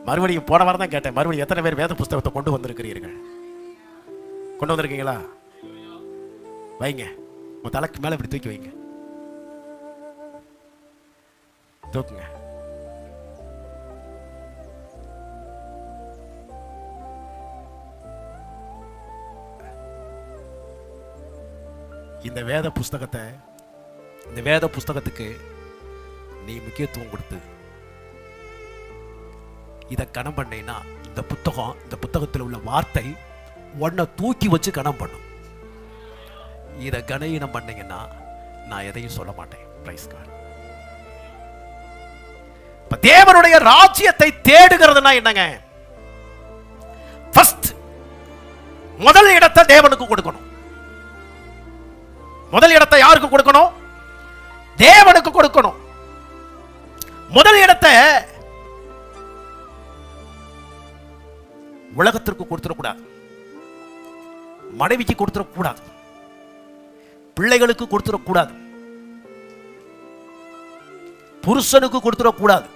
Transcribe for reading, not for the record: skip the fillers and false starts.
மறுபடியும் போன வாரம் தான் கேட்டேன், மறுபடியும் எத்தனை பேர் வேத புஸ்தகத்தை கொண்டு வந்திருக்கிறீர்கள்? கொண்டு வந்திருக்கீங்களா? வைங்க, உன் தலைக்கு மேல இப்படி தூக்கி வைங்க, தூக்குங்க. இந்த வேத புஸ்தகத்துக்கு நீ முக்கியத்துவம் கொடுத்து இதை கணம் பண்ணீங்கன்னா, இந்த புத்தகத்தில் உள்ள வார்த்தை உன்னை தூக்கி வச்சு கணம் பண்ணும். இதை கனஈனம் பண்ணீங்கன்னா நான் எதையும் சொல்ல மாட்டேன். Praise God. தேவனுடைய ராஜ்யத்தை தேடுகிறதுனா என்னங்க? ஃபர்ஸ்ட் முதல் இடத்தை தேவனுக்கு கொடுக்கணும். முதல் இடத்தை யாருக்கு கொடுக்கணும்? தேவனுக்கு கொடுக்கணும். முதல் இடத்தை உலகத்திற்கு கொடுத்துடக்கூடாது, மனைவிக்கு கொடுத்துடக்கூடாது, பிள்ளைகளுக்கு கொடுத்துடக்கூடாது, புருஷனுக்கு கொடுத்துடக்கூடாது,